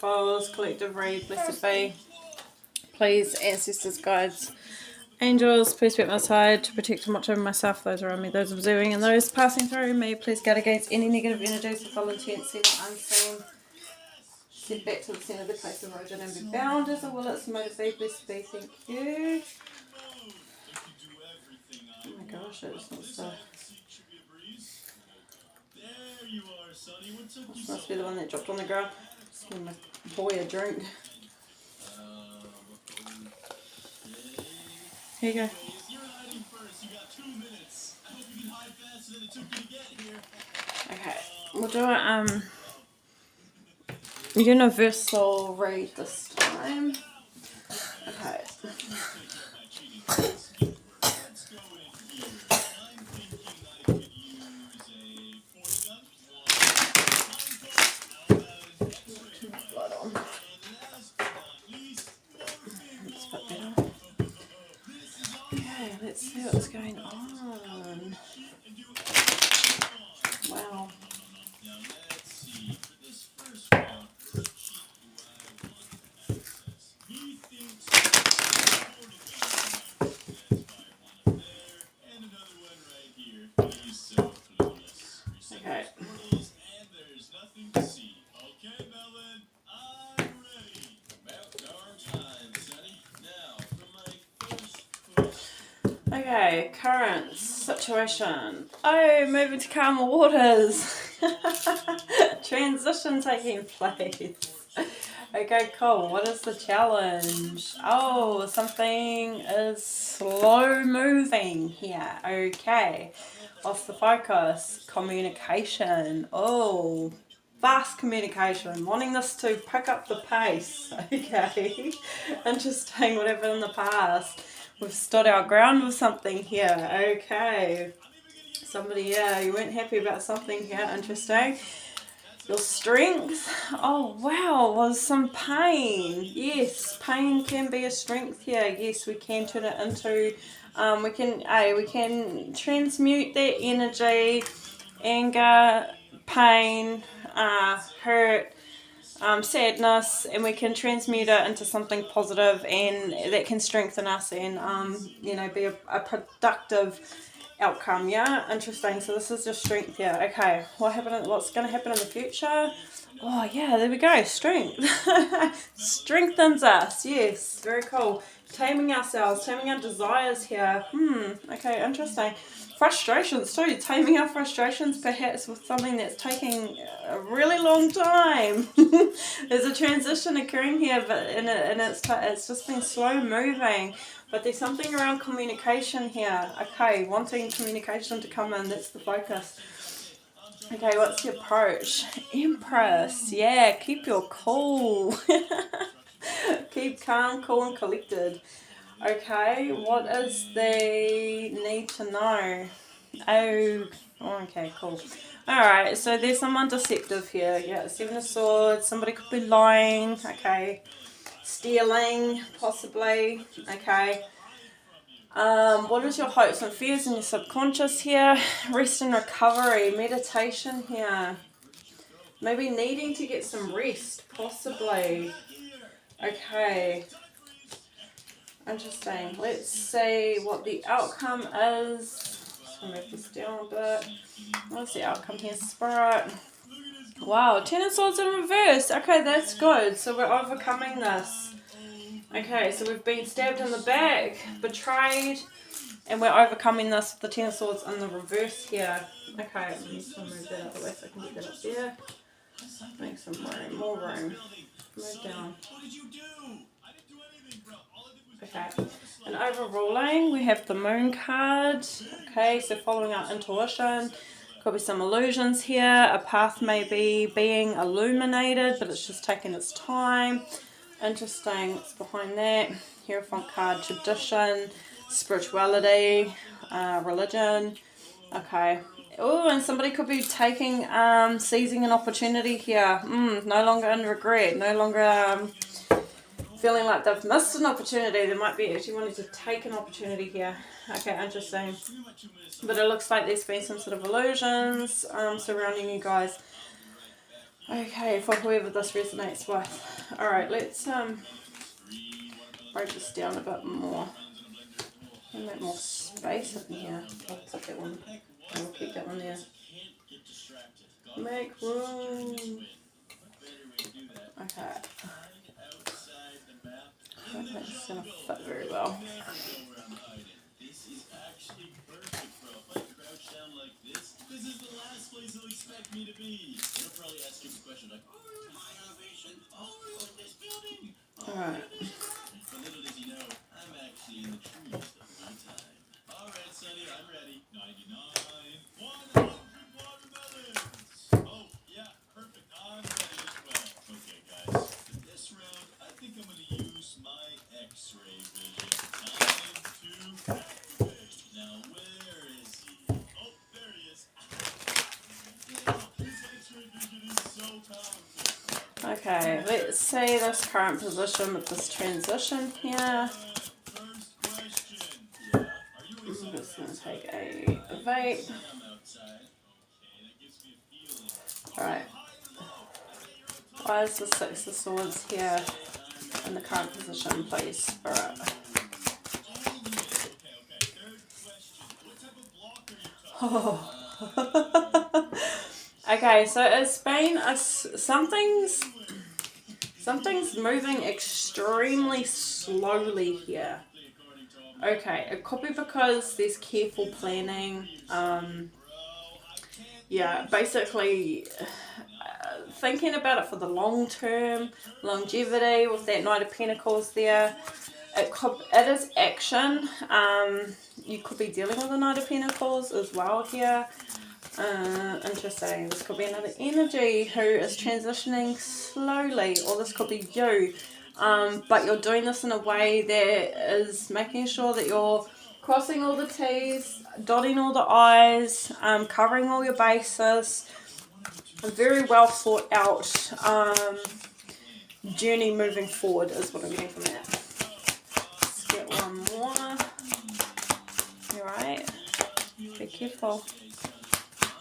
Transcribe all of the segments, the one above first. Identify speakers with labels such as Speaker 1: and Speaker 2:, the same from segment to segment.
Speaker 1: Followers, collective read, blessed be. Please, ancestors, guides, angels, please be at my side to protect and watch over myself, those around me, those observing, and those passing through me. Please guard against any negative energies of intent, seen or unseen. Send back to the centre of the place of origin and be bound as a will its motive be. Blessed be. Thank you. Oh my gosh, it just wants to... This must be the one that dropped on the ground. Just giving my boy a drink. Here you go. Okay, we'll do a universal read this time. Okay. Okay, let's see what's going on. Wow. Okay. Okay, current situation. Oh, moving to calmer waters. Transition taking place. Okay, cool. What is the challenge? Oh, something is slow moving here. Okay. What's the focus? Communication. Oh, fast communication. Wanting this to pick up the pace. Okay. Interesting. Whatever in the past. We've stood our ground with something here. Okay. Somebody, yeah, you weren't happy about something here. Interesting. Your strength. Oh, wow. Was some pain. Yes, pain can be a strength here. Yes, we can turn it into... we can transmute that energy, anger, pain, hurt, sadness, and we can transmute it into something positive, and that can strengthen us and be a productive outcome. Yeah, interesting. So this is just strength here. Okay, what's going to happen in the future? Oh yeah, there we go. Strength. Strengthens us. Yes, very cool. Taming ourselves, taming our desires here. Okay, interesting. Frustrations too. Taming our frustrations perhaps with something that's taking a really long time. There's a transition occurring here, but it's just been slow moving. But there's something around communication here. Okay, wanting communication to come in. That's the focus. Okay, what's the approach? Empress. Yeah, keep your cool. Keep calm, cool, and collected. Okay, what is they need to know? Oh, okay, cool. Alright, so there's someone deceptive here. Yeah, Seven of Swords. Somebody could be lying. Okay. Stealing, possibly. Okay. What is your hopes and fears in your subconscious here? Rest and recovery, meditation here. Maybe needing to get some rest, possibly. Okay. Interesting. Let's see what the outcome is. Just gonna move this down a bit. What's the outcome here, Spirit? Wow, Ten of Swords in reverse. Okay, that's good. So we're overcoming this. Okay, so we've been stabbed in the back, betrayed, and we're overcoming this with the Ten of Swords in the reverse here. Okay, I'm just going to move that out of the way so I can get that up there. Make some room, more room. Move down. Okay, and overruling, we have the Moon card. Okay, so following our intuition. Could be some illusions here. A path may be being illuminated, but it's just taking its time. Interesting. What's behind that? Hierophant card, tradition, spirituality, religion. Okay. Oh, and somebody could be taking, seizing an opportunity here. No longer in regret. No longer feeling like they've missed an opportunity. They might be actually wanting to take an opportunity here. Okay, interesting. But it looks like there's been some sort of illusions surrounding you guys. Okay, for whoever this resonates with. Alright, let's break this down a bit more. And make more space in here. I'll put that one. I'll keep that one there. Make room. Okay. I don't think it's going to fit very well. Alright. Okay, let's say this current position with this transition here. I'm just going to take a vape. Alright. Why is the Six of Swords here in the current position, please? Alright. Oh. Okay, so it's been something's moving extremely slowly here. Okay, it could be because there's careful planning. Yeah, basically thinking about it for the long term, longevity with that Knight of Pentacles there. It is action. You could be dealing with the Knight of Pentacles as well here. Interesting. This could be another energy who is transitioning slowly, or this could be you. But you're doing this in a way that is making sure that you're crossing all the T's, dotting all the I's, covering all your bases. A very well thought out journey moving forward is what I'm getting from that. Let's get one more. Alright. Be careful.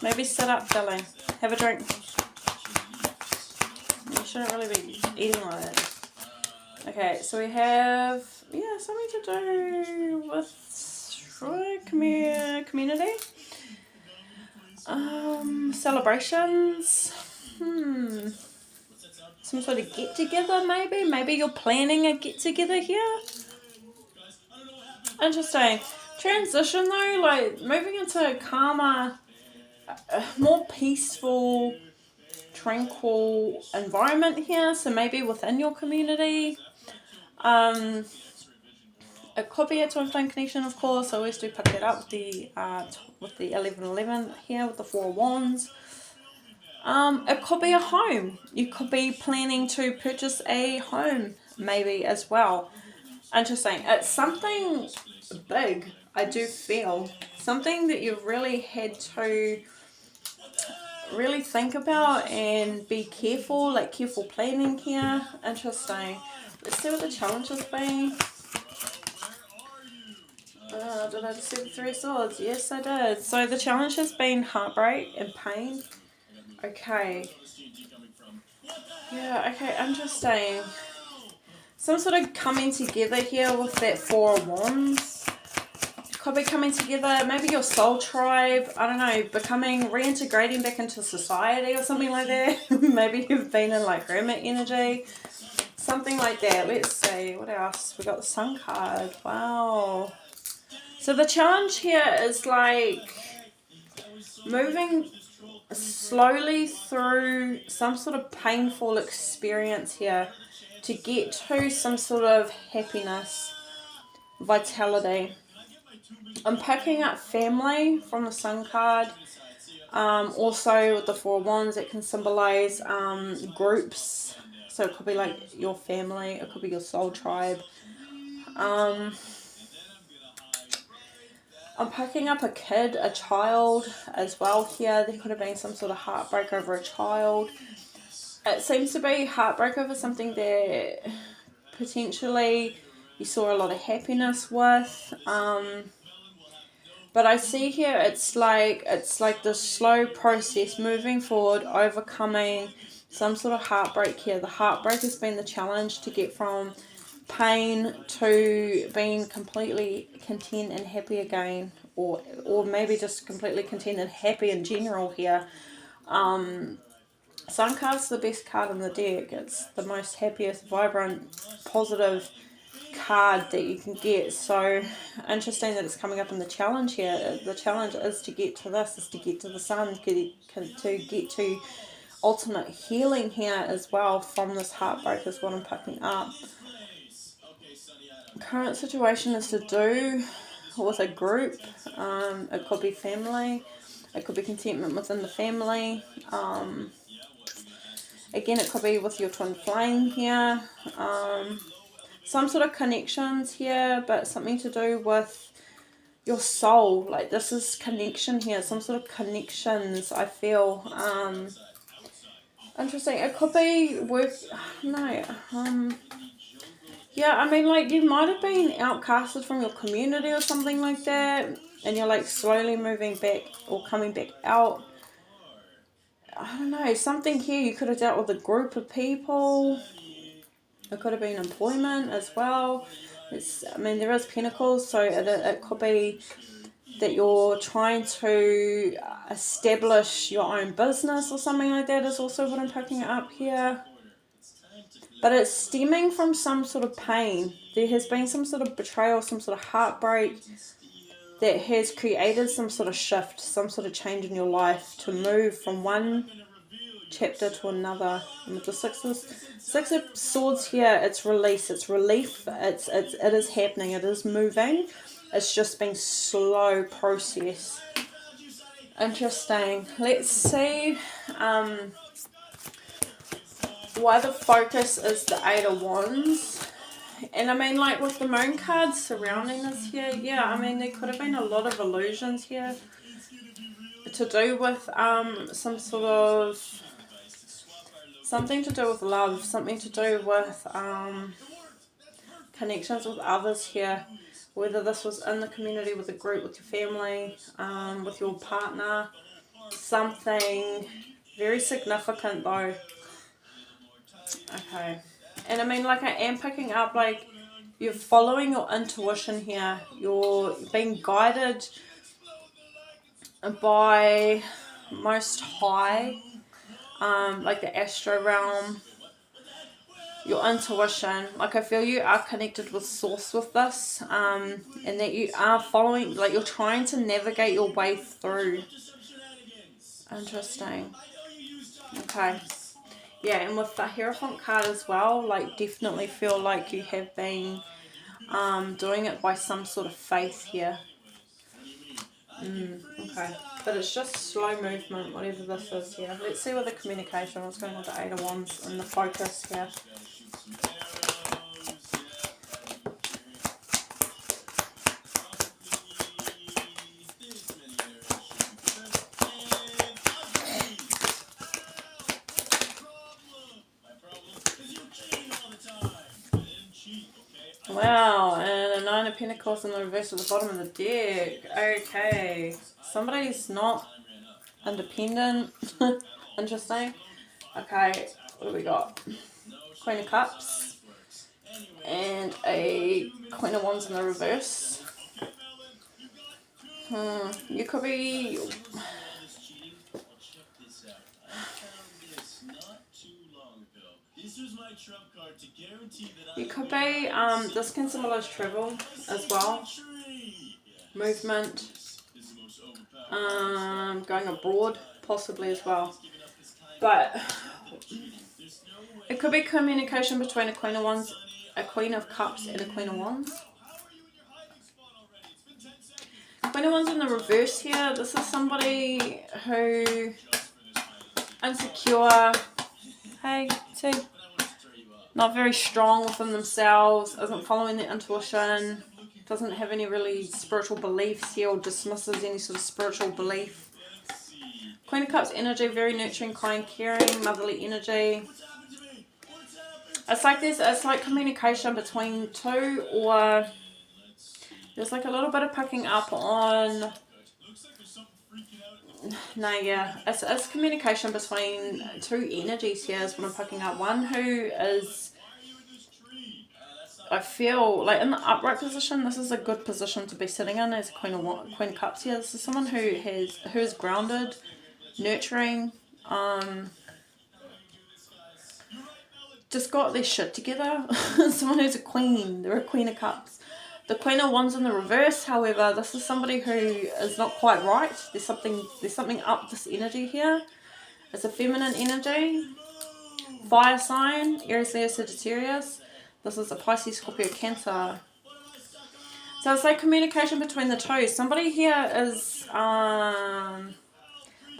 Speaker 1: Maybe sit up, darling. Have a drink. You shouldn't really be eating like that. Okay, so we have, yeah, something to do with community. Celebrations. Some sort of get together, maybe. Maybe you're planning a get together here. Interesting. Transition though, like moving into a calmer, more peaceful, tranquil environment here. So maybe within your community. It could be a twin flame connection, of course. I always do pick that up with the 1111 here with the Four of Wands. It could be a home. You could be planning to purchase a home, maybe as well. Interesting. It's something big. I do feel something that you've really had to really think about and be careful, like careful planning here. Interesting. Let's see what the challenge has been. Did I just see the Three of Swords? Yes, I did. So the challenge has been heartbreak and pain. Okay. Yeah, okay, interesting. Some sort of coming together here with that Four of Wands. Could be coming together, maybe your soul tribe, I don't know, reintegrating back into society or something like that. Maybe you've been in like hermit energy. Something like that. Let's see, what else? We got the Sun card. Wow. So the challenge here is like moving slowly through some sort of painful experience here to get to some sort of happiness, vitality. I'm picking up family from the Sun card. Also with the Four of Wands, it can symbolize groups. So it could be like your family, it could be your soul tribe. I'm picking up a kid, a child as well here. There could have been some sort of heartbreak over a child. It seems to be heartbreak over something that potentially you saw a lot of happiness with. But I see here it's like this slow process moving forward, overcoming some sort of heartbreak here. The heartbreak has been the challenge to get from pain to being completely content and happy again, or maybe just completely content and happy in general here. Sun card's the best card in the deck. It's the most happiest, vibrant, positive card that you can get. So interesting that it's coming up in the challenge here. The challenge is to get to this, is to get to the sun, to get to ultimate healing here as well from this heartbreak is what I'm picking up. Current situation is to do with a group. It could be family. It could be contentment within the family. Again, it could be with your twin flame here. Some sort of connections here, but something to do with your soul. Like this is connection here. Some sort of connections, I feel. Interesting. It could be work. No. Yeah, I mean, like, you might have been outcasted from your community or something like that, and you're, like, slowly moving back or coming back out. I don't know, something here, you could have dealt with a group of people. It could have been employment as well. I mean, there is Pentacles, so it could be that you're trying to establish your own business or something like that is also what I'm picking up here. But it's stemming from some sort of pain. There has been some sort of betrayal, some sort of heartbreak that has created some sort of shift, some sort of change in your life to move from one chapter to another. And with the Six of Swords here, it's release, it's relief, it is happening, it is moving. It's just been slow process. Interesting. Let's see why the focus is the Eight of Wands. And I mean, like with the Moon cards surrounding us here, yeah, I mean, there could have been a lot of illusions here to do with some sort of, something to do with love, something to do with connections with others here, whether this was in the community, with a group, with your family, with your partner, something very significant though. Okay. And I mean, like, I am picking up, like, you're following your intuition here. You're being guided by Most High, like the astro realm, your intuition. Like, I feel you are connected with Source with this, and that you are following, like, you're trying to navigate your way through. Interesting. Okay. Yeah, and with the Hierophant card as well, like, definitely feel like you have been doing it by some sort of faith here. Okay, but it's just slow movement, whatever this is here. Let's see what the communication, what's going on with the Eight of Wands and the focus here. Wow, and a Nine of Pentacles in the reverse at the bottom of the deck. Okay, somebody's not independent. Interesting. Okay, what do we got? Queen of Cups and a Queen of Wands in the reverse. You could be... You could be, this can symbolize travel as well, movement, going abroad possibly as well, but it could be communication between a Queen of Wands, a Queen of Cups and a Queen of Wands. Queen of Wands in the reverse here, this is somebody who, insecure, hey, see, not very strong within themselves, isn't following their intuition, doesn't have any really spiritual beliefs here, or dismisses any sort of spiritual belief. Queen of Cups energy, very nurturing, kind, caring, motherly energy. It's like it's like communication between two, or there's like a little bit of picking up on no, yeah, it's communication between two energies here is what I'm picking up. One who is, I feel like in the upright position, this is a good position to be sitting in as Queen of Cups here. This is someone who is grounded, nurturing, just got their shit together. Someone who's a queen, they're a Queen of Cups. The Queen of Wands in the reverse, however, this is somebody who is not quite right. There's something up this energy here. It's a feminine energy. Fire sign, Aries, Leo, Sagittarius. This is a Pisces, Scorpio, Cancer. So it's like communication between the two. Somebody here is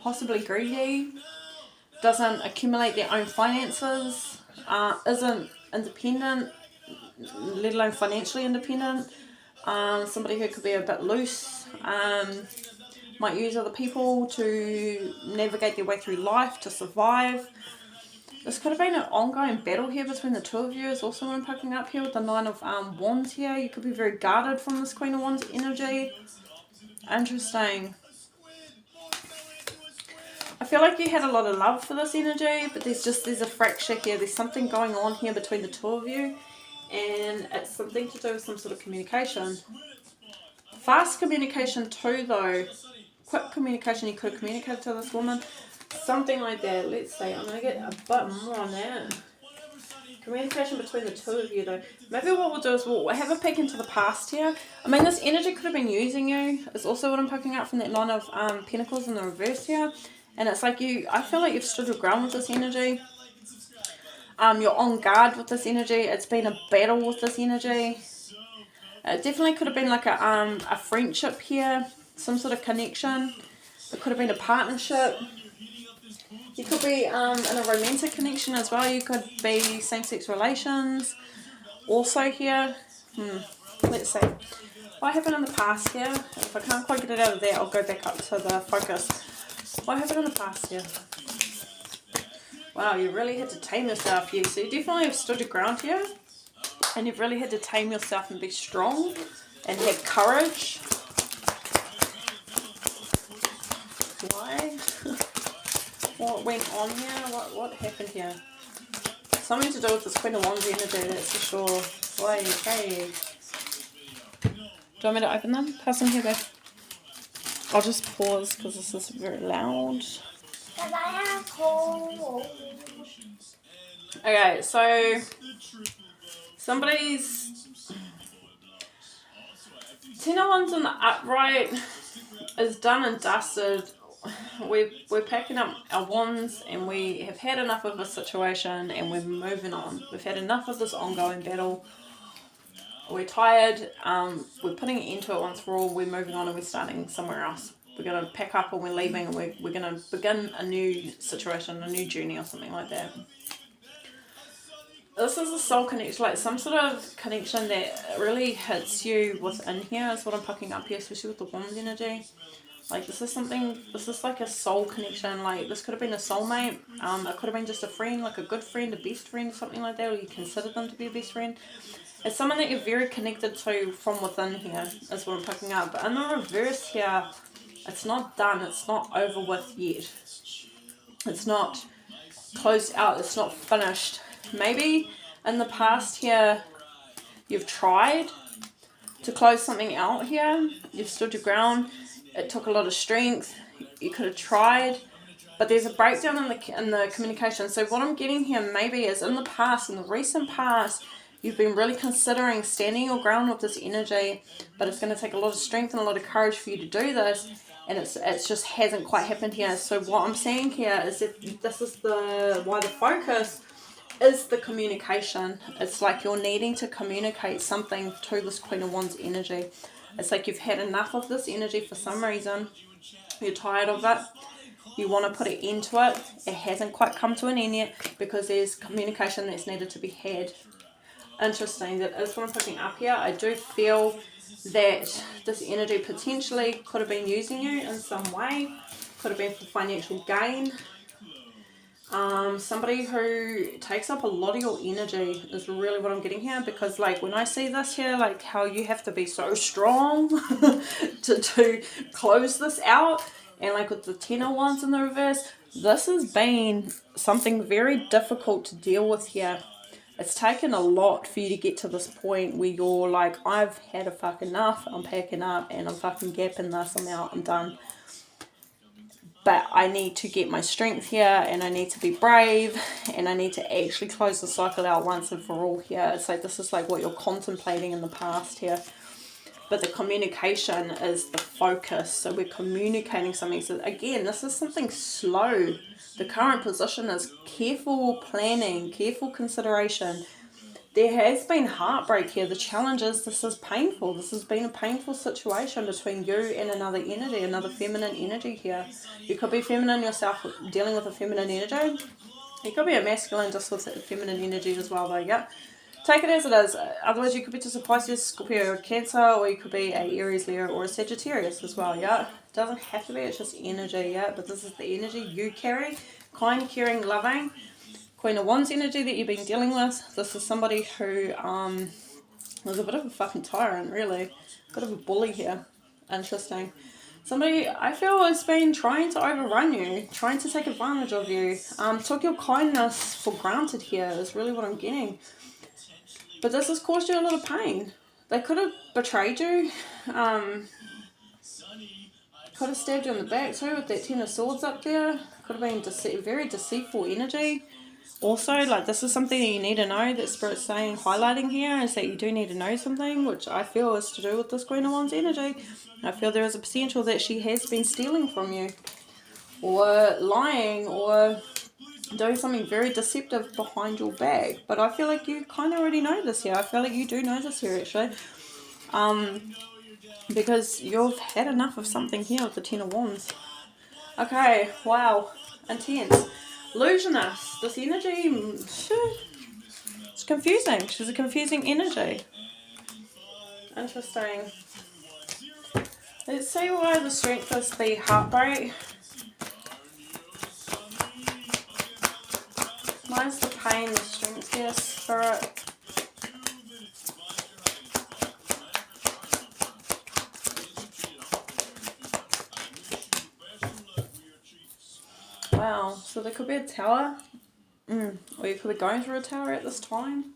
Speaker 1: possibly greedy, doesn't accumulate their own finances, isn't independent, let alone financially independent. Somebody who could be a bit loose, might use other people to navigate their way through life, to survive. This could have been an ongoing battle here between the two of you, is also what I'm picking up here with the Nine of Wands here. You could be very guarded from this Queen of Wands energy. Interesting. I feel like you had a lot of love for this energy, but there's a fracture here. There's something going on here between the two of you, and it's something to do with some sort of communication. Fast communication too, though. Quick communication. You could have communicated to this woman. Something like that. Let's see. I'm going to get a bit more on that. Communication between the two of you, though. Maybe what we'll do is we'll have a peek into the past here. I mean, this energy could have been using you. It's also what I'm picking up from that Nine of Pentacles in the reverse here. And it's like I feel like you've stood your ground with this energy. You're on guard with this energy. It's been a battle with this energy. It definitely could have been like a friendship here. Some sort of connection. It could have been a partnership. You could be in a romantic connection as well. You could be same-sex relations. Also here, let's see. What happened in the past here? If I can't quite get it out of there, I'll go back up to the focus. What happened in the past here? Wow, you really had to tame yourself here. So you definitely have stood your ground here. And you've really had to tame yourself and be strong. And have courage. Why? What went on here? What happened here? Something to do with this Queen of Wands energy, that's for sure. Why? Okay. Do you want me to open them? Pass them here, babe. I'll just pause because this is very loud. Okay, so somebody's Ten of Wands in the upright is done and dusted. We're packing up our wands and we have had enough of this situation and we're moving on. We've had enough of this ongoing battle. We're tired. We're putting an end to it once for all. We're moving on and we're starting somewhere else. We're going to pack up and we're leaving and we're going to begin a new situation, a new journey or something like that. This is a soul connection, like some sort of connection that really hits you within here is what I'm picking up here, especially with the Wands energy. Like this is like a soul connection. Like this could have been a soulmate. It could have been just a friend, like a good friend, a best friend, or something like that, or you consider them to be a best friend. It's someone that you're very connected to from within here, is what I'm picking up. But in the reverse here, it's not done. It's not over with yet. It's not closed out. It's not finished. Maybe in the past here, you've tried to close something out here. You've stood your ground. It took a lot of strength. You could have tried, but there's a breakdown in the communication. So what I'm getting here maybe is in the past, in the recent past, you've been really considering standing your ground with this energy, but it's going to take a lot of strength and a lot of courage for you to do this, and it's just hasn't quite happened here. So what I'm saying here is that this is why the focus is the communication. It's like you're needing to communicate something to this Queen of Wands energy. It's like you've had enough of this energy for some reason. You're tired of it. You want to put an end to it. It hasn't quite come to an end yet because there's communication that's needed to be had. Interesting. That is what I'm picking up here. I do feel that this energy potentially could have been using you in some way. Could have been for financial gain. Somebody who takes up a lot of your energy is really what I'm getting here, because like when I see this here, like how you have to be so strong to close this out, And like with the 10 of Wands in the reverse, this has been something very difficult to deal with here. It's taken a lot for you to get to this point where you're like, I've had a fuck enough, I'm packing up and I'm fucking gapping this, I'm out, I'm done. But I need to get my strength here, and I need to be brave, and I need to actually close the cycle out once and for all here. It's like this is like what you're contemplating in the past here. But the communication is the focus. So we're communicating something. So again, this is something slow. The current position is careful planning, careful consideration. There has been heartbreak here. The challenge is this is painful. This has been a painful situation between you and another energy, another feminine energy here. You could be feminine yourself, dealing with a feminine energy. You could be a masculine just with feminine energy as well, though, yeah. Take it as it is. Otherwise, you could be just a Pisces, Scorpio, or Cancer, or you could be a Aries, Leo, or a Sagittarius as well, yeah. It doesn't have to be, it's just energy, yeah. But this is the energy you carry. Kind, caring, loving. Queen of Wands energy that you've been dealing with. This is somebody who was a bit of a fucking tyrant, really. A bit of a bully here. Interesting. Somebody, I feel, has been trying to overrun you, trying to take advantage of you. Took your kindness for granted here is really what I'm getting. But this has caused you a lot of pain. They could have betrayed you. Could have stabbed you in the back too with that 10 of Swords up there. Could have been very deceitful energy. Also, like, this is something that you need to know that Spirit's saying, highlighting here, is that you do need to know something, which I feel is to do with this Queen of Wands energy. I feel there is a potential that she has been stealing from you, or lying, or doing something very deceptive behind your back. But I feel like you kind of already know this here. I feel like you do know this here, actually. Because you've had enough of something here with the 10 of Wands. Okay, wow, intense. Illusionist, this energy, it's confusing. She's a confusing energy. Interesting. Let's see why the strength is the heartbreak. Why is the pain the strength here, Spirit? Wow, so there could be a tower, or you could be going through a tower at this time.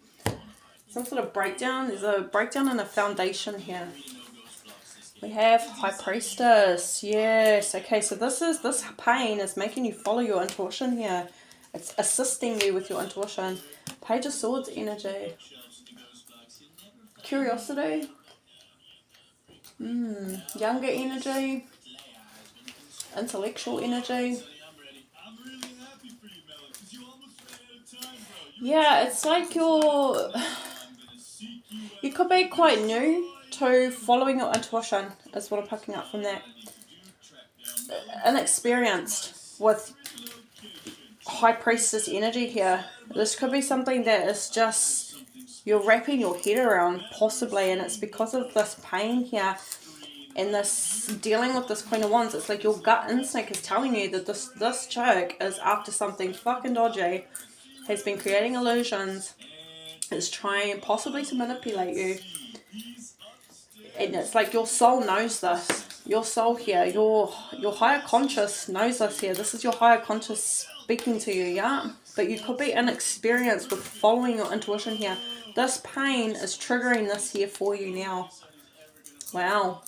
Speaker 1: Some sort of breakdown. There's a breakdown in a foundation here. We have High Priestess. Yes. Okay, so this pain is making you follow your intuition here. It's assisting you with your intuition. Page of Swords energy. Curiosity. Younger energy. Intellectual energy. Yeah, it's like you could be quite new to following your intuition, is what I'm picking up from that. Inexperienced with High Priestess energy here. This could be something that is just, you're wrapping your head around, possibly, and it's because of this pain here and this dealing with this Queen of Wands. It's like your gut instinct is telling you that this chick is after something fucking dodgy, has been creating illusions, is trying possibly to manipulate you. And it's like your soul knows this. Your soul here, your higher conscious knows this here. This is your higher conscious speaking to you, yeah? But you could be inexperienced with following your intuition here. This pain is triggering this here for you now. Wow.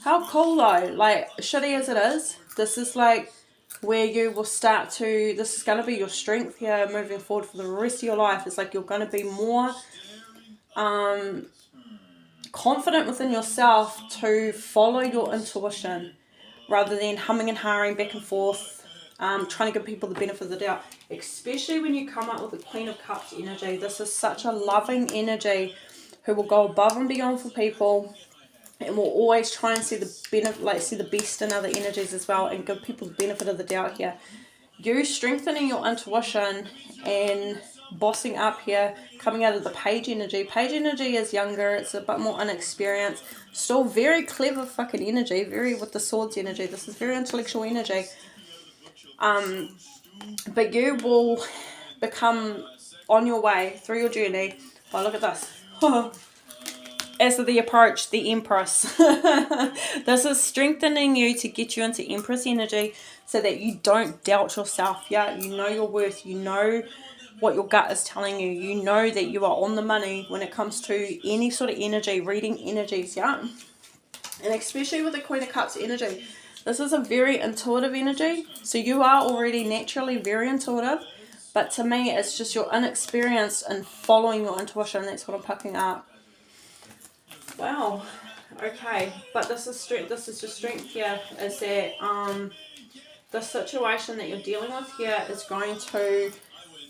Speaker 1: How cool though. Like, shitty as it is, this is like where you will start to, this is going to be your strength here moving forward for the rest of your life. It's like you're going to be more confident within yourself to follow your intuition rather than humming and hawing back and forth, trying to give people the benefit of the doubt. Especially when you come up with the Queen of Cups energy. This is such a loving energy who will go above and beyond for people. And we'll always try and see the benefit, like see the best in other energies as well, and give people the benefit of the doubt here. You strengthening your intuition and bossing up here, coming out of the Page energy. Page energy is younger, it's a bit more inexperienced. Still very clever fucking energy, very with the Swords energy. This is very intellectual energy. But you will become on your way through your journey. Oh, look at this. as the approach, the Empress. This is strengthening you to get you into Empress energy so that you don't doubt yourself. Yeah, you know your worth. You know what your gut is telling you. You know that you are on the money when it comes to any sort of energy, reading energies. Yeah, and especially with the Queen of Cups energy. This is a very intuitive energy. So you are already naturally very intuitive. But to me, it's just you're inexperienced in following your intuition. That's what I'm picking up. Wow. Okay. But this is strength. This is your strength here. Is that the situation that you're dealing with here is going to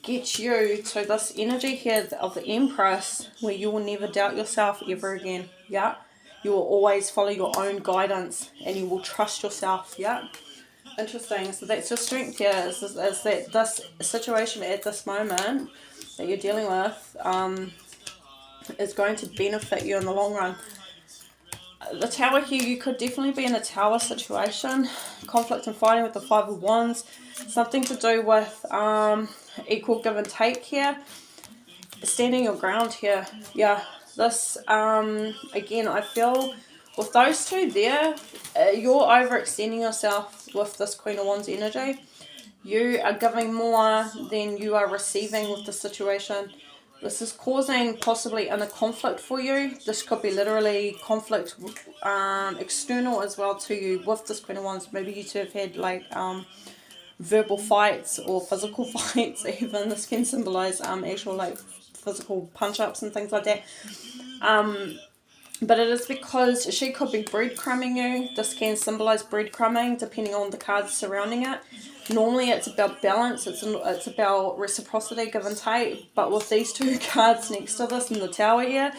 Speaker 1: get you to this energy here of the Empress, where you will never doubt yourself ever again. Yeah. You will always follow your own guidance, and you will trust yourself. Yeah. Interesting. So that's your strength here, is that this situation at this moment that you're dealing with is going to benefit you in the long run. The Tower here, you could definitely be in a Tower situation. Conflict and fighting with the Five of Wands. Something to do with equal give and take here. Standing your ground here. Yeah. This, again, I feel with those two there, you're overextending yourself with this Queen of Wands energy. You are giving more than you are receiving with the situation. This is causing possibly inner conflict for you. This could be literally conflict external as well to you with this Queen of Wands. Maybe you two have had like verbal fights or physical fights even. This can symbolize actual like physical punch-ups and things like that. But it is because she could be breadcrumbing you. This can symbolize breadcrumbing depending on the cards surrounding it. Normally it's about balance, it's about reciprocity, give and take. But with these two cards next to this in the Tower here,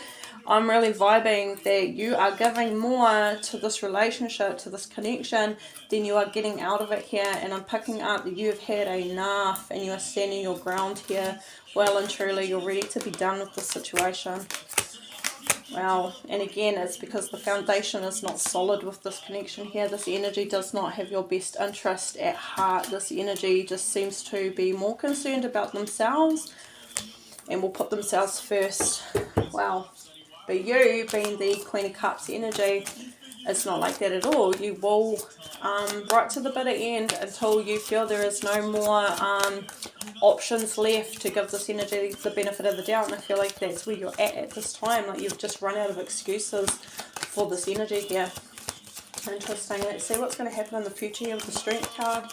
Speaker 1: I'm really vibing that you are giving more to this relationship, to this connection, than you are getting out of it here. And I'm picking up that you've had enough and you are standing your ground here. Well and truly, you're ready to be done with this situation. Wow. And again, it's because the foundation is not solid with this connection here. This energy does not have your best interest at heart. This energy just seems to be more concerned about themselves and will put themselves first. Wow. But you, being the Queen of Cups energy, it's not like that at all. You will right to the bitter end until you feel there is no more options left to give this energy the benefit of the doubt. And I feel like that's where you're at this time. Like you've just run out of excuses for this energy here. Interesting. Let's see what's going to happen in the future here with the Strength card.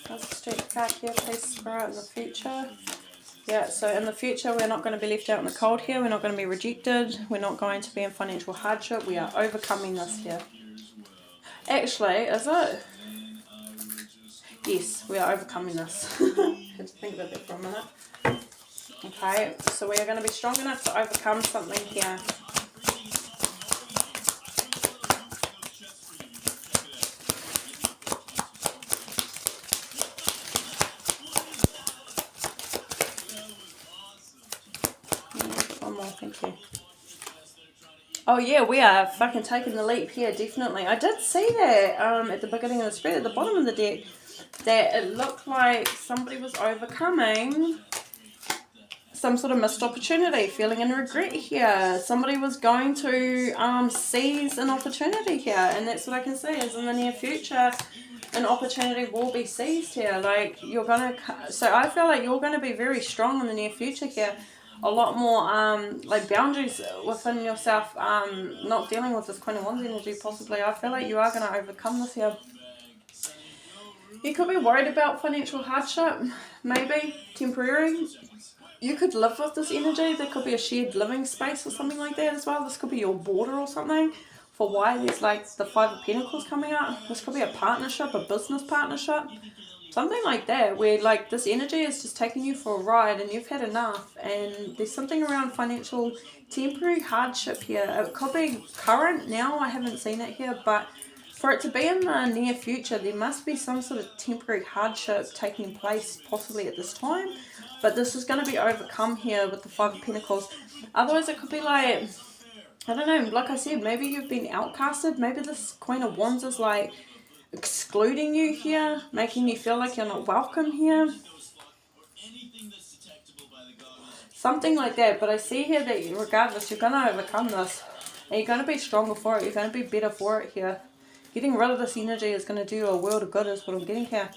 Speaker 1: What's the Strength card here, please, Spirit, in the future? Yeah, so in the future, we're not going to be left out in the cold here. We're not going to be rejected. We're not going to be in financial hardship. We are overcoming this here. Actually, is it? Yes, we are overcoming this. Had to think about that for a minute. Okay, so we are going to be strong enough to overcome something here. Thank you. Oh yeah, we are fucking taking the leap here, definitely. I did see that at the beginning of the spread, at the bottom of the deck, that it looked like somebody was overcoming some sort of missed opportunity, feeling in regret here. Somebody was going to seize an opportunity here, and that's what I can see is in the near future, an opportunity will be seized here. Like you're gonna, so I feel like you're going to be very strong in the near future here. A lot more like boundaries within yourself, not dealing with this Queen of Wands energy possibly. I feel like you are going to overcome this here. You could be worried about financial hardship, maybe temporary. You could live with this energy. There could be a shared living space or something like that as well. This could be your border or something. For why there's like the Five of Pentacles coming up. This could be a partnership, a business partnership. Something like that, where like this energy is just taking you for a ride and you've had enough, and there's something around financial temporary hardship here. It could be current now, I haven't seen it here, but for it to be in the near future, there must be some sort of temporary hardship taking place possibly at this time. But this is going to be overcome here with the Five of Pentacles. Otherwise it could be like, I don't know, like I said, maybe you've been outcasted. Maybe this Queen of Wands is like excluding you here, making you feel like you're not welcome here. Something like that. But I see here that regardless, you're going to overcome this. And you're going to be stronger for it. You're going to be better for it here. Getting rid of this energy is going to do you a world of good is what I'm getting here.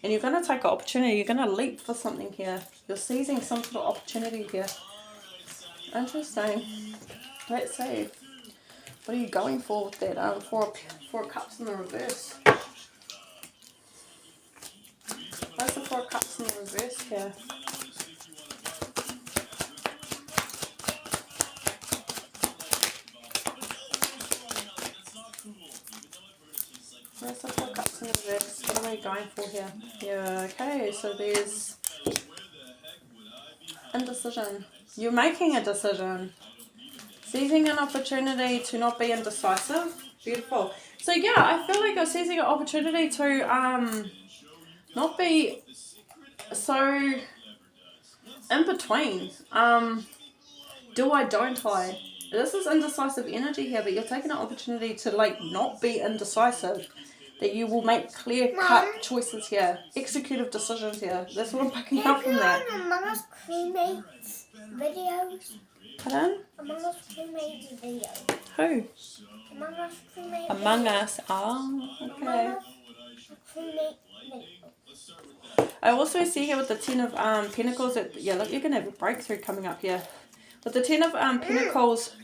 Speaker 1: And you're going to take an opportunity. You're going to leap for something here. You're seizing some sort of opportunity here. Interesting. Let's see. What are you going for with that? Four of Cups in the reverse. What's the Four of Cups in the reverse here? Where's the Four of Cups in the reverse? What are we going for here? Yeah, okay, so there's indecision. You're making a decision. Seizing an opportunity to not be indecisive. Beautiful. So yeah, I feel like you're seizing an opportunity to not be so in between. Do I, don't I? This is indecisive energy here, but you're taking an opportunity to like not be indecisive. That you will make clear-cut choices here. Executive decisions here. That's what I'm picking up from that.
Speaker 2: Among Us crewmates videos.
Speaker 1: Pardon?
Speaker 2: Among Us crewmates videos.
Speaker 1: Who?
Speaker 2: Among Us crewmates.
Speaker 1: Among Us. Oh, okay.
Speaker 2: Crewmate videos.
Speaker 1: I also see here with the Ten of Pentacles that, yeah, look, you're going to have a breakthrough coming up here. With the Ten of Pentacles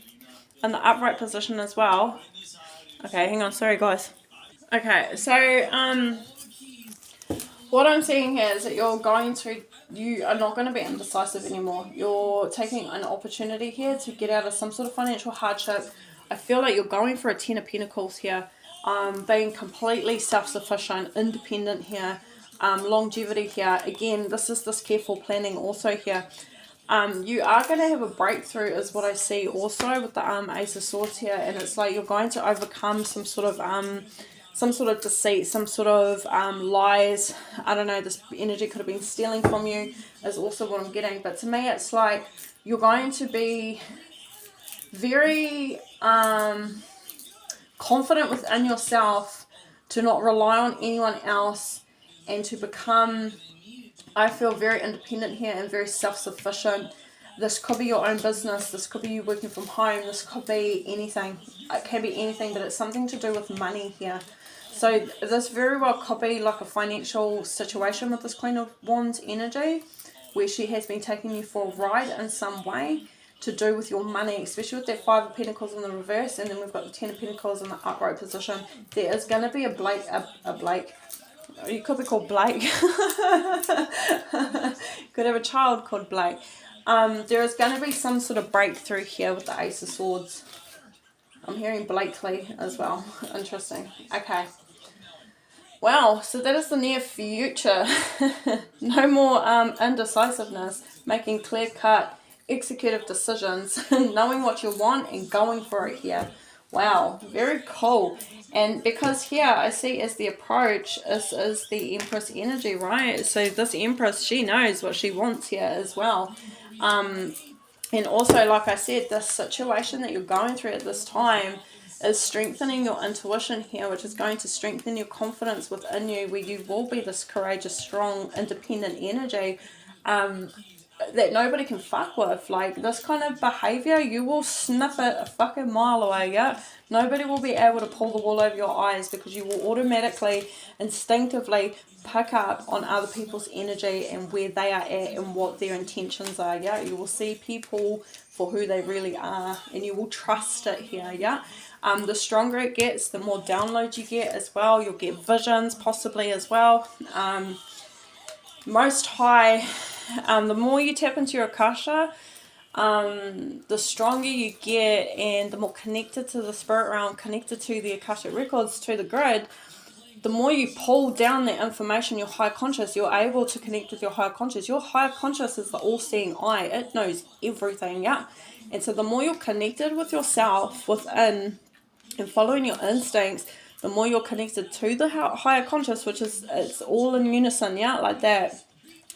Speaker 1: in the upright position as well. Okay, hang on. Sorry, guys. Okay, so what I'm seeing here is that you are not going to be indecisive anymore. You're taking an opportunity here to get out of some sort of financial hardship. I feel like you're going for a Ten of Pentacles here. Being completely self-sufficient, independent here. Longevity here. Again, this is this careful planning also here. You are going to have a breakthrough is what I see also with the Ace of Swords here. And it's like you're going to overcome some sort of deceit, some sort of lies. I don't know, this energy could have been stealing from you is also what I'm getting. But to me, it's like you're going to be very confident within yourself to not rely on anyone else and to become, I feel, very independent here and very self-sufficient. This could be your own business. This could be you working from home. This could be anything. It can be anything, but it's something to do with money here. So this very well could be like a financial situation with this Queen of Wands energy where she has been taking you for a ride in some way to do with your money, especially with that Five of Pentacles in the reverse, and then we've got the Ten of Pentacles in the upright position. There is going to be a Blake. You could be called Blake. Could have a child called Blake. There is going to be some sort of breakthrough here with the Ace of Swords. I'm hearing Blakely as well. Interesting. Okay. Wow, so that is the near future. No more indecisiveness, making clear-cut, executive decisions, knowing what you want and going for it here. Wow, very cool. And because here I see as the approach is the Empress energy, right? So this Empress, she knows what she wants here as well. And also, like I said, this situation that you're going through at this time is strengthening your intuition here, which is going to strengthen your confidence within you, where you will be this courageous, strong, independent energy that nobody can fuck with. Like, this kind of behavior, you will sniff it a fucking mile away, yeah? Nobody will be able to pull the wool over your eyes because you will automatically, instinctively pick up on other people's energy and where they are at and what their intentions are, yeah? You will see people for who they really are and you will trust it here, yeah? The stronger it gets, the more downloads you get as well. You'll get visions possibly as well. Most high, the more you tap into your Akasha, the stronger you get and the more connected to the spirit realm, connected to the Akashic records, to the grid, the more you pull down the information, your higher conscious, you're able to connect with your higher conscious. Your higher conscious is the all-seeing eye. It knows everything, yeah? And so the more you're connected with yourself within and following your instincts, the more you're connected to the higher conscious, which is, it's all in unison, yeah, like that.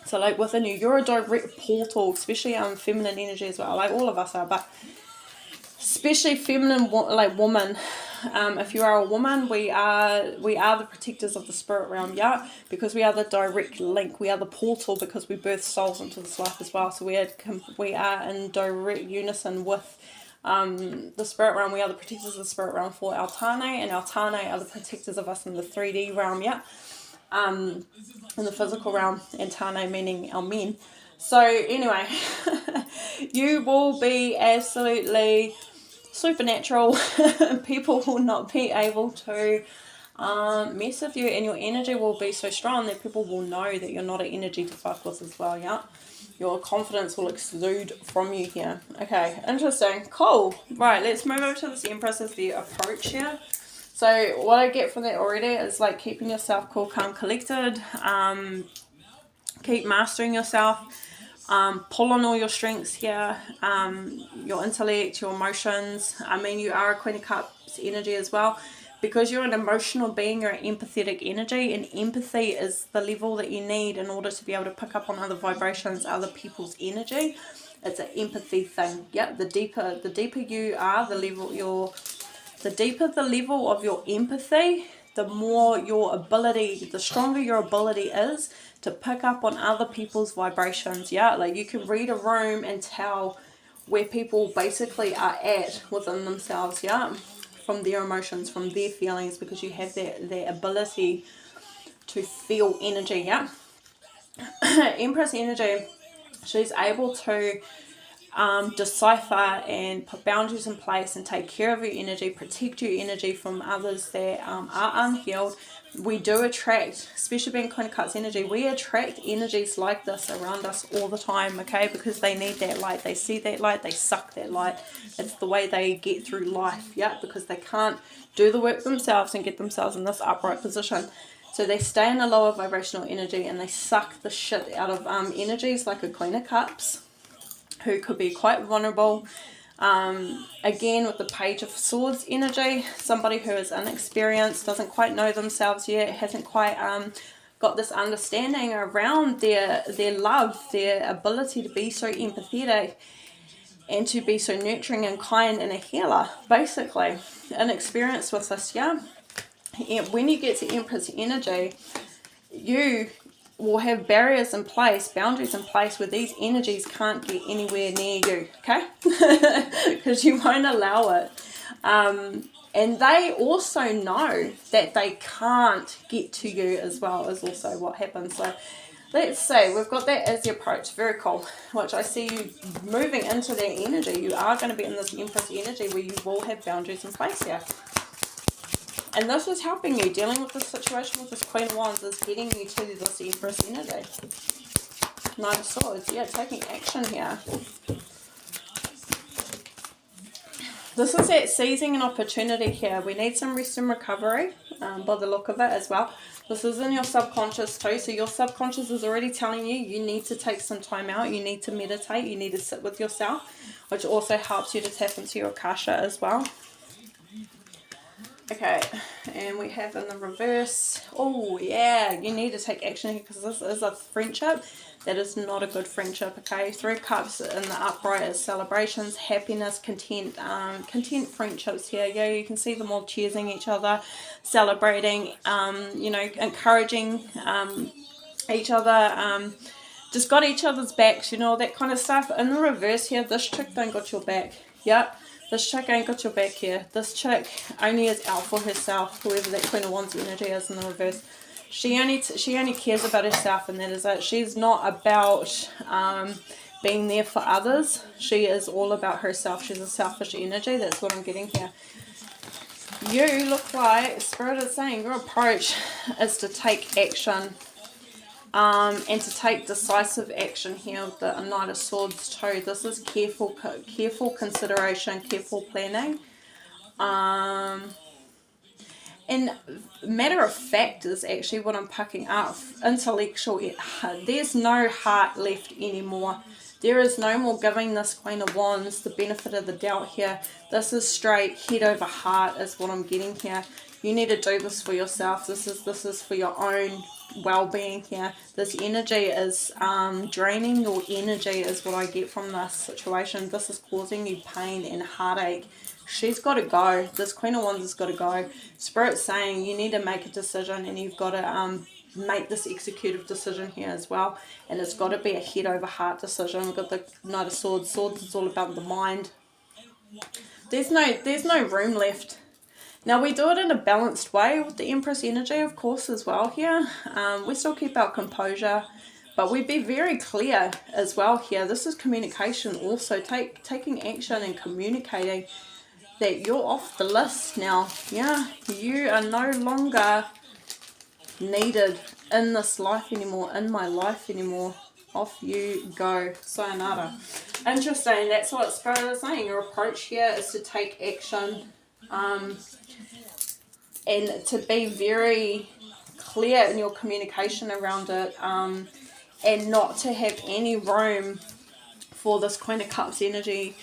Speaker 1: So like within you, you're a direct portal, especially feminine energy as well, like all of us are. But especially feminine, like woman. If you are a woman, we are the protectors of the spirit realm, yeah, because we are the direct link. We are the portal because we birth souls into this life as well. So we are in direct unison with the spirit realm. We are the protectors of the spirit realm for our Tane, and our Tane are the protectors of us in the 3D realm, yeah, in the physical realm, and Tane meaning our men. So anyway, you will be absolutely supernatural. People will not be able to mess with you, and your energy will be so strong that people will know that you're not an energy to fuck with as well, yeah. Your confidence will exude from you here. Okay, interesting. Cool. Right, let's move over to this Empress as the approach here. So what I get from that already is like keeping yourself cool, calm, collected. Keep mastering yourself. Pull on all your strengths here, your intellect, your emotions. I mean, you are a Queen of Cups energy as well. Because you're an emotional being, you're an empathetic energy, and empathy is the level that you need in order to be able to pick up on other vibrations, other people's energy. It's an empathy thing. Yep, the deeper you are, the deeper the level of your empathy, the more your ability, the stronger your ability is to pick up on other people's vibrations. Yeah, like you can read a room and tell where people basically are at within themselves, yeah, from their emotions, from their feelings, because you have their ability to feel energy, yeah. Empress energy, she's able to decipher and put boundaries in place and take care of your energy, protect your energy from others that are unhealed. We do attract, especially being Queen of Cups energy, we attract energies like this around us all the time, okay, because they need that light, they see that light, they suck that light. It's the way they get through life, yeah, because they can't do the work themselves and get themselves in this upright position. So they stay in a lower vibrational energy and they suck the shit out of energies like a Queen of Cups, who could be quite vulnerable. Again, with the Page of Swords energy, somebody who is inexperienced, doesn't quite know themselves yet, hasn't quite got this understanding around their love, their ability to be so empathetic and to be so nurturing and kind and a healer, basically. Inexperienced with this, yeah? When you get to Empress energy, you will have barriers in place, boundaries in place where these energies can't get anywhere near you, okay? Because you won't allow it. And they also know that they can't get to you as well, is also what happens. So let's see, we've got that as the approach. Very cool. Which I see you moving into that energy. You are going to be in this Empress energy where you will have boundaries in place here. And this is helping you. Dealing with this situation with this Queen of Wands is getting you to this Empress energy. Knight of Swords. Yeah, taking action here. This is that seizing an opportunity here. We need some rest and recovery by the look of it as well. This is in your subconscious too. So your subconscious is already telling you you need to take some time out. You need to meditate. You need to sit with yourself, which also helps you to tap into your Akasha as well. Okay, and we have in the reverse, oh yeah, you need to take action here because this is a friendship that is not a good friendship, okay? 3 Cups in the upright is celebrations, happiness, content, content friendships here. Yeah, you can see them all cheersing each other, celebrating, you know, encouraging each other, just got each other's backs, you know, that kind of stuff. In the reverse here, this chick don't got your back, yep. This chick ain't got your back here. This chick only is out for herself, whoever that Queen of Wands energy is in the reverse. She only cares about herself, and that is it. She's not about being there for others. She is all about herself. She's a selfish energy. That's what I'm getting here. You look like, Spirit is saying, your approach is to take action. And to take decisive action here with the Knight of Swords too. This is careful consideration, careful planning. And matter of fact is actually what I'm picking up. Intellectual, there's no heart left anymore. There is no more giving this Queen of Wands the benefit of the doubt here. This is straight head over heart is what I'm getting here. You need to do this for yourself. This is for your own well-being here. This energy is draining your energy is what I get from this situation. This is causing you pain and heartache she's got to go. This Queen of Wands has got to go. Spirit's saying you need to make a decision, and you've got to make this executive decision here as well. And it's got to be a head over heart decision. We've got the Knight of Swords. Swords is all about the mind. There's no room left. Now, we do it in a balanced way with the Empress energy, of course, as well here. We still keep our composure, but we be very clear as well here. This is communication also. Taking action and communicating that you're off the list now. Yeah, you are no longer needed in this life anymore, in my life anymore. Off you go. Sayonara. Interesting. That's what Spirit is saying. Your approach here is to take action. And to be very clear in your communication around it, and not to have any room for this Queen of Cups energy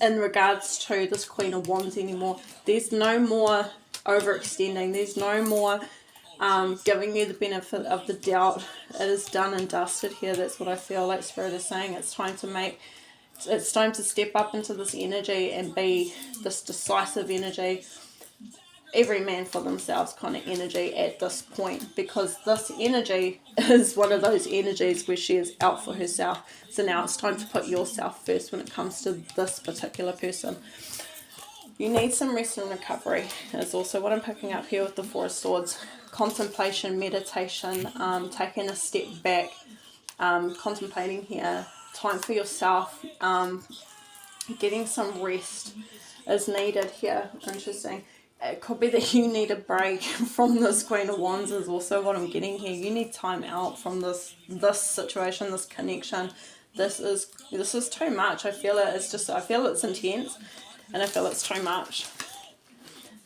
Speaker 1: in regards to this Queen of Wands anymore. There's no more overextending. There's no more giving you the benefit of the doubt. It is done and dusted here. That's what I feel like Spirit is saying. It's time to step up into this energy and be this decisive energy. Every man for themselves kind of energy at this point, because this energy is one of those energies where she is out for herself. So now it's time to put yourself first when it comes to this particular person. You need some rest and recovery is also what I'm picking up here with the Four of Swords. Contemplation, meditation, taking a step back, contemplating here, time for yourself, getting some rest is needed here. Interesting. It could be that you need a break from this Queen of Wands is also what I'm getting here. You need time out from this situation, this connection. This is too much. I feel it. I feel it's intense, and I feel it's too much.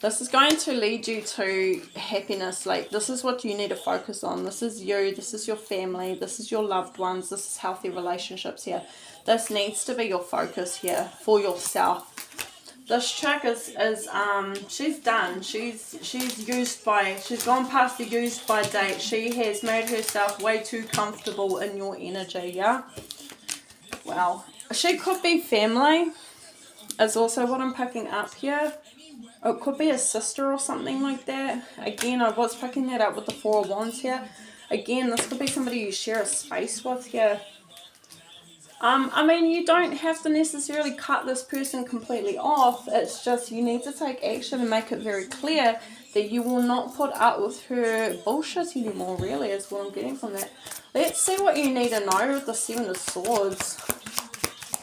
Speaker 1: This is going to lead you to happiness. Like, this is what you need to focus on. This is you. This is your family. This is your loved ones. This is healthy relationships here. This needs to be your focus here for yourself. This chick is she's done. She's gone past the used by date. She has made herself way too comfortable in your energy, yeah? Wow. She could be family, is also what I'm picking up here. It could be a sister or something like that. Again, I was picking that up with the Four of Wands here. Again, this could be somebody you share a space with here. I mean, you don't have to necessarily cut this person completely off. It's just you need to take action and make it very clear that you will not put up with her bullshit anymore, really, is what I'm getting from that. Let's see what you need to know with the Seven of Swords.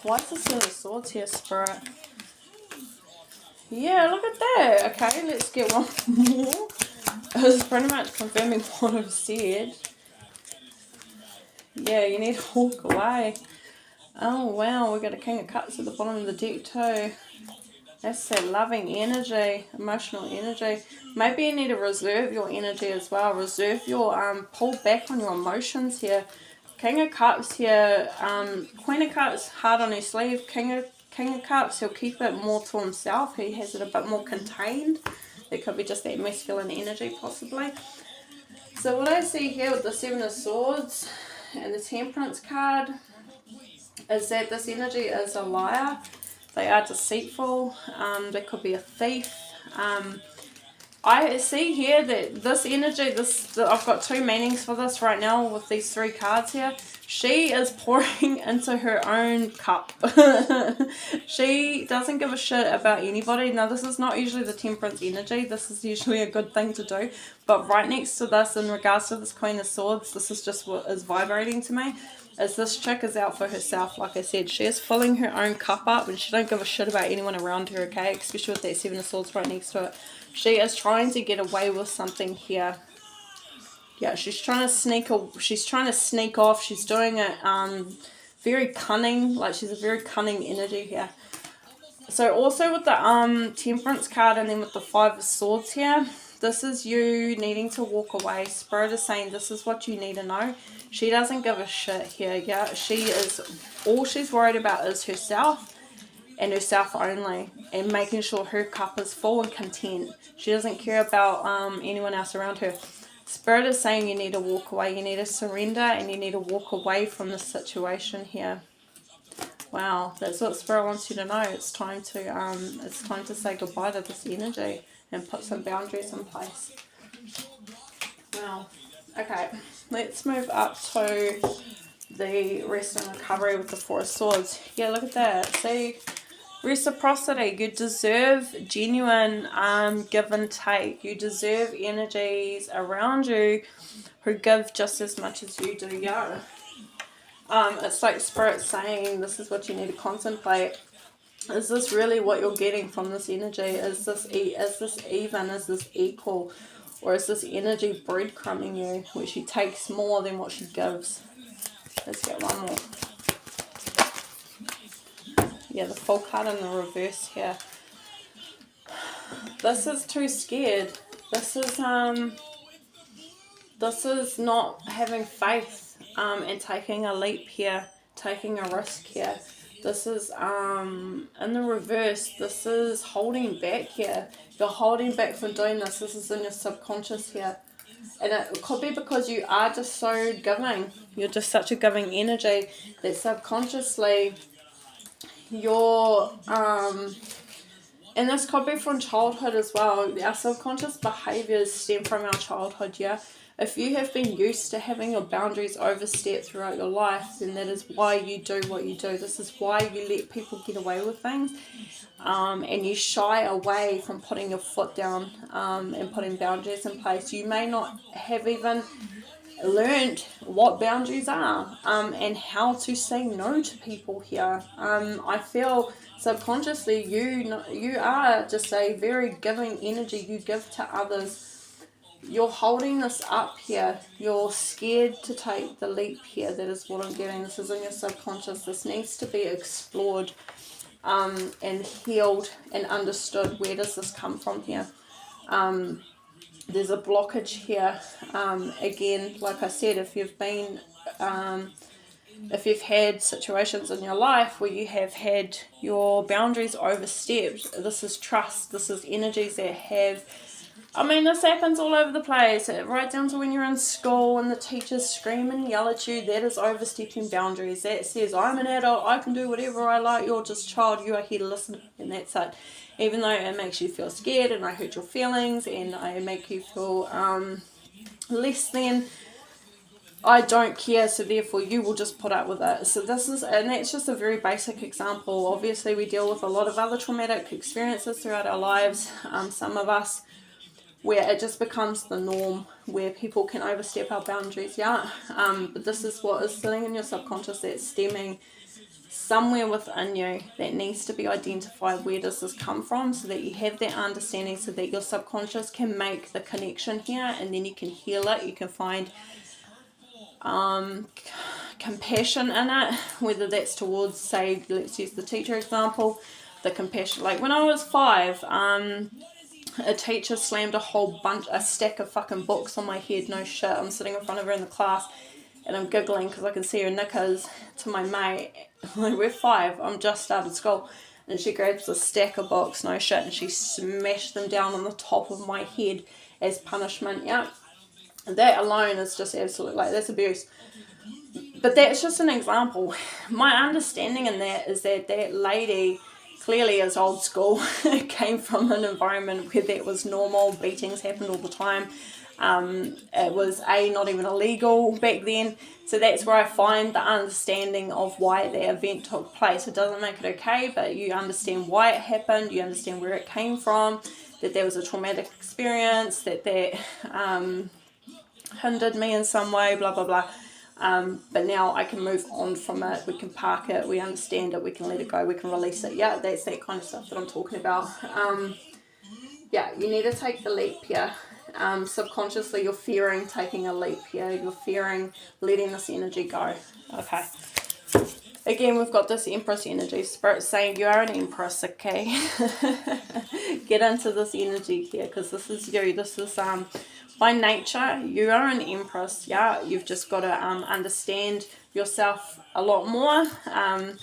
Speaker 1: Why is the Seven of Swords here, Spirit? Yeah, look at that. Okay, let's get one more. It's pretty much confirming what I've said. Yeah, you need to walk away. Oh wow, we got a King of Cups at the bottom of the deck too. That's that loving energy, emotional energy. Maybe you need to reserve your energy as well. Reserve your, pull back on your emotions here. King of Cups here, Queen of Cups, heart on his sleeve. King of Cups, he'll keep it more to himself. He has it a bit more contained. It could be just that masculine energy possibly. So what I see here with the Seven of Swords and the Temperance card is that this energy is a liar. They are deceitful. They could be a thief. I see here that this energy, I've got two meanings for this right now with these three cards here. She is pouring into her own cup. She doesn't give a shit about anybody. Now, this is not usually the Temperance energy. This is usually a good thing to do. But right next to this, in regards to this Queen of Swords, this is just what is vibrating to me. Is this chick is out for herself, like I said. She is filling her own cup up and she don't give a shit about anyone around her, okay? Especially with that Seven of Swords right next to it. She is trying to get away with something here. Yeah, she's trying to sneak off. She's doing it very cunning, like she's a very cunning energy here. So also with the Temperance card and then with the Five of Swords here, this is you needing to walk away. Spirit is saying this is what you need to know. She doesn't give a shit here, yeah. All she's worried about is herself and herself only, and making sure her cup is full and content. She doesn't care about anyone else around her. Spirit is saying you need to walk away. You need to surrender and you need to walk away from the situation here. Wow, that's what Spirit wants you to know. It's time to say goodbye to this energy and put some boundaries in place. Wow. Okay, let's move up to the rest and recovery with the Four of Swords. Yeah, look at that. See, reciprocity. You deserve genuine give and take. You deserve energies around you who give just as much as you do. Yeah. It's like Spirit saying this is what you need to contemplate. Is this really what you're getting from this energy? Is this even? Is this equal? Or is this energy breadcrumbing you, where she takes more than what she gives? Let's get one more. Yeah, the Full card in the reverse here. This is too scared. This is not having faith and taking a leap here, taking a risk here. This is in the reverse. This is holding back here. You're holding back from doing this. This is in your subconscious here. And it could be because you are just so giving. You're just such a giving energy that subconsciously you're and this could be from childhood as well. Our subconscious behaviours stem from our childhood, yeah? If you have been used to having your boundaries overstepped throughout your life, then that is why you do what you do. This is why you let people get away with things. And you shy away from putting your foot down and putting boundaries in place. You may not have even learned what boundaries are and how to say no to people here. I feel subconsciously you are just a very giving energy. You give to others. You're holding this up here. You're scared to take the leap here. That is what I'm getting. This is in your subconscious. This needs to be explored and healed and understood. Where does this come from here? There's a blockage here. Again, like I said, if you've been if you've had situations in your life where you have had your boundaries overstepped, this is trust. This is energies that have, I mean, this happens all over the place, right down to when you're in school and the teachers scream and yell at you. That is overstepping boundaries. That says, I'm an adult, I can do whatever I like, you're just a child, you are here to listen, and that's it. Even though it makes you feel scared and I hurt your feelings and I make you feel less than, I don't care, so therefore you will just put up with it. So this is, and that's just a very basic example. Obviously we deal with a lot of other traumatic experiences throughout our lives, some of us, where it just becomes the norm, where people can overstep our boundaries, yeah. But this is what is sitting in your subconscious that's stemming somewhere within you that needs to be identified. Where does this come from? So that you have that understanding, so that your subconscious can make the connection here, and then you can heal it. You can find compassion in it, whether that's towards, say, let's use the teacher example, the compassion. Like when I was 5, a teacher slammed a stack of fucking books on my head, no shit. I'm sitting in front of her in the class and I'm giggling because I can see her knickers to my mate. Like, we're 5, I'm just started school, and she grabs a stack of books, no shit, and she smashed them down on the top of my head as punishment, yeah. That alone is just absolute, like, that's abuse. But that's just an example. My understanding in that is that that lady clearly is old school. It came from an environment where that was normal. Beatings happened all the time. It was not even illegal back then. So that's where I find the understanding of why the event took place. It doesn't make it okay, but you understand why it happened. You understand where it came from. That there was a traumatic experience. That hindered me in some way. Blah blah blah. But now I can move on from it. We can park it. We understand it. We can let it go. We can release it. Yeah, that's that kind of stuff that I'm talking about. Yeah, you need to take the leap here. Subconsciously, you're fearing taking a leap here. You're fearing letting this energy go. Okay. Again, we've got this Empress energy. Spirit saying you are an Empress, okay? Get into this energy here, because this is you. This is by nature, you are an Empress, yeah? You've just got to understand yourself a lot more.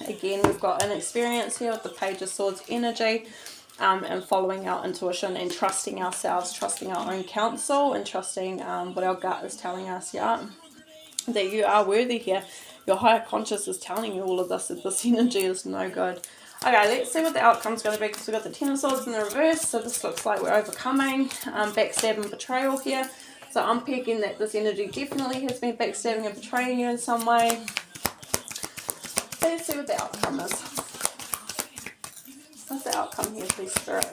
Speaker 1: Again, we've got an experience here with the Page of Swords energy, and following our intuition and trusting ourselves, trusting our own counsel, and trusting what our gut is telling us, yeah? that you are worthy here. Your higher conscious is telling you all of this, that this energy is no good. Okay, let's see what the outcome's going to be, because we've got the Ten of Swords in the reverse, so this looks like we're overcoming backstab and betrayal here. So I'm picking that this energy definitely has been backstabbing and betraying you in some way. Let's see what the outcome is. What's the outcome here, please, Spirit?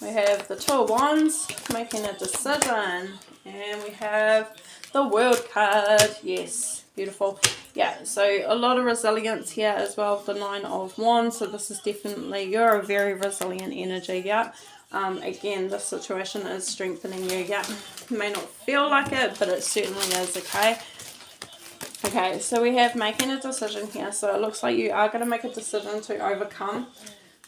Speaker 1: We have the Two of Wands, making a decision. And we have the World card. Yes, beautiful. Yeah, so a lot of resilience here as well with the Nine of Wands. So this is definitely, you're a very resilient energy, yeah. Again, this situation is strengthening you, yeah. You may not feel like it, but it certainly is, okay. Okay, so we have making a decision here. So it looks like you are going to make a decision to overcome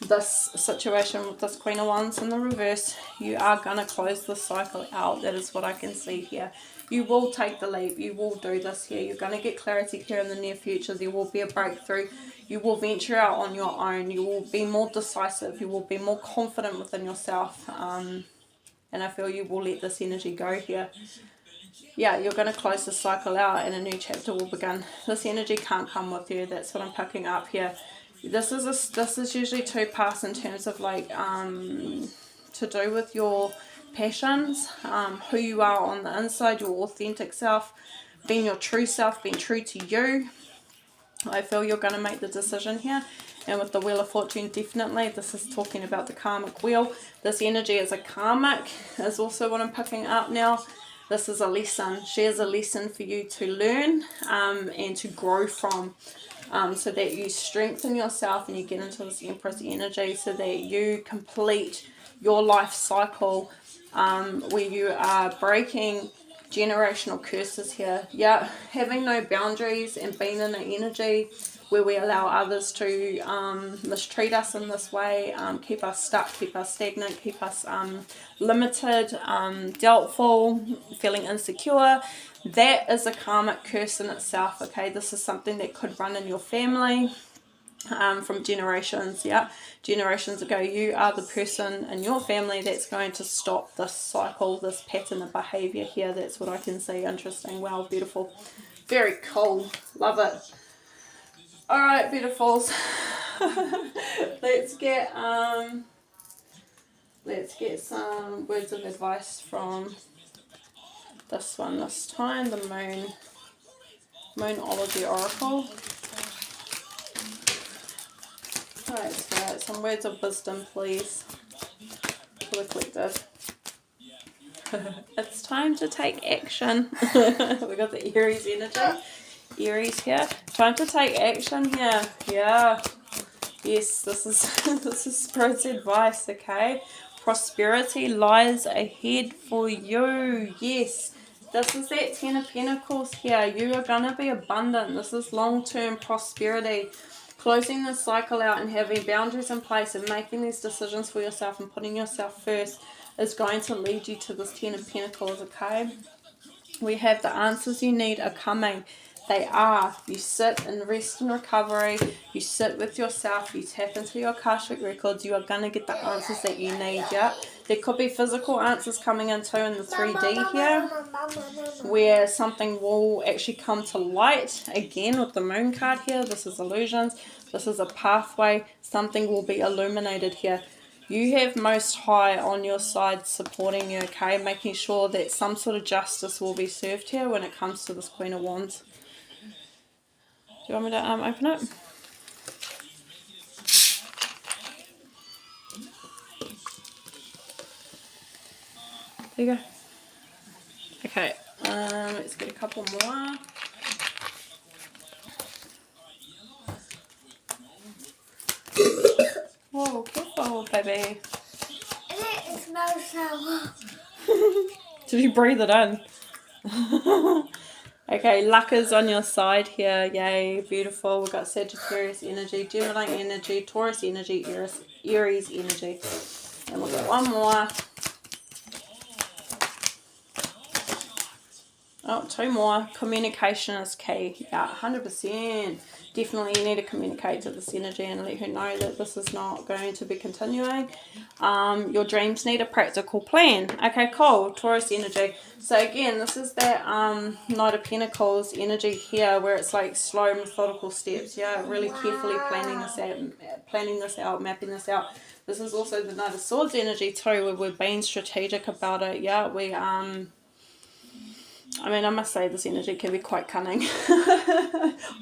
Speaker 1: this situation with this Queen of Wands in the reverse. You are going to close this cycle out. That is what I can see here. You will take the leap. You will do this here. You're going to get clarity here in the near future. There will be a breakthrough. You will venture out on your own. You will be more decisive. You will be more confident within yourself. And I feel you will let this energy go here. Yeah, you're going to close the cycle out and a new chapter will begin. This energy can't come with you. That's what I'm picking up here. This is usually two paths in terms of like to do with your passions, who you are on the inside, your authentic self, being your true self, being true to you. I feel you're going to make the decision here. And with the Wheel of Fortune, definitely, this is talking about the karmic wheel. This energy is a karmic, is also what I'm picking up now. This is a lesson. She is a lesson for you to learn and to grow from. So that you strengthen yourself and you get into this Empress energy, so that you complete your life cycle where you are breaking generational curses here. Yeah, having no boundaries and being in an energy where we allow others to mistreat us in this way, keep us stuck, keep us stagnant, keep us limited, doubtful, feeling insecure. That is a karmic curse in itself, okay? This is something that could run in your family from generations, yeah? Generations ago, you are the person in your family that's going to stop this cycle, this pattern of behavior here. That's what I can see. Interesting. Wow, beautiful. Very cool. Love it. All right, beautifuls. Let's get some words of advice from this one this time, the Moonology Oracle. Alright, Spirit, some words of wisdom, please, for the collective. It's time to take action. We got the Aries energy. Aries here. Time to take action here. Yeah. Yes, this is Spirit's advice, okay? Prosperity lies ahead for you. Yes. This is that Ten of Pentacles here. You are going to be abundant. This is long-term prosperity. Closing the cycle out and having boundaries in place and making these decisions for yourself and putting yourself first is going to lead you to this Ten of Pentacles, okay? We have the answers you need are coming. They are. You sit and rest and recovery. You sit with yourself. You tap into your Akashic records. You are going to get the answers that you need, yeah? There could be physical answers coming in too in the 3D here, where something will actually come to light. Again, with the Moon card here, this is illusions. This is a pathway. Something will be illuminated here. You have Most High on your side supporting you, okay? Making sure that some sort of justice will be served here when it comes to this Queen of Wands. Do you want me to open it? There you go. Okay, let's get a couple more. Whoa, careful, baby.
Speaker 2: It smells so.
Speaker 1: Did you breathe it in? Okay, luck is on your side here. Yay, beautiful. We've got Sagittarius energy, Gemini energy, Taurus energy, Aries energy. And we'll get one more. Oh, 2 more. Communication is key. Yeah, 100%. Definitely you need to communicate to this energy and let her know that this is not going to be continuing. Your dreams need a practical plan. Okay, cool. Taurus energy. So again, this is that Knight of Pentacles energy here where it's like slow, methodical steps. Yeah, really carefully planning this out, mapping this out. This is also the Knight of Swords energy too, where we're being strategic about it. Yeah, we I mean, I must say this energy can be quite cunning.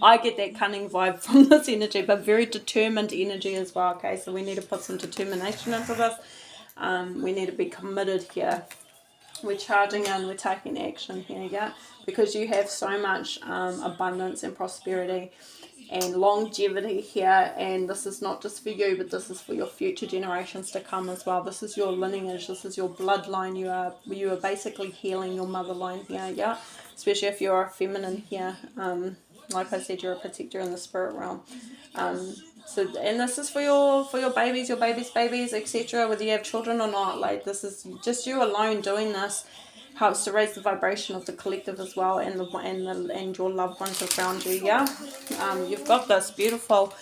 Speaker 1: I get that cunning vibe from this energy, but very determined energy as well, okay? So we need to put some determination into this. We need to be committed here. We're charging in, we're taking action here, yeah? Because you have so much abundance and prosperity and longevity here, and this is not just for you, but this is for your future generations to come as well. This is your lineage, this is your bloodline. You are basically healing your mother line here, yeah, especially if you're a feminine here. Like I said, you're a protector in the spirit realm. So, and this is for your babies, your babies, etc. Whether you have children or not, like this is just you alone doing this. Helps to raise the vibration of the collective as well, and your loved ones around you. Yeah, you've got this. Beautiful.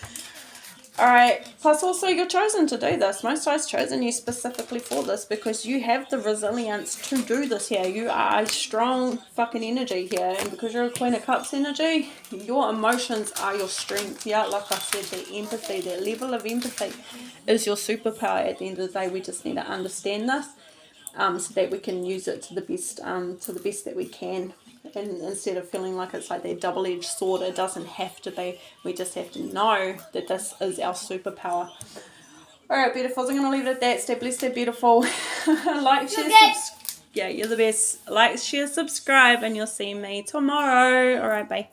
Speaker 1: All right. Plus, also, you're chosen to do this. Most High's chosen you specifically for this because you have the resilience to do this here. You are a strong fucking energy here, and because you're a Queen of Cups energy, your emotions are your strength. Yeah, like I said, the empathy, that level of empathy, is your superpower. At the end of the day, we just need to understand this. So that we can use it to the best that we can, and instead of feeling like it's like that double-edged sword, it doesn't have to be. We just have to know that this is our superpower. All right, beautifuls, I'm going to leave it at that. Stay blessed, stay beautiful. Like, share, yeah, you're the best. Like, share, subscribe, and you'll see me tomorrow. All right, bye.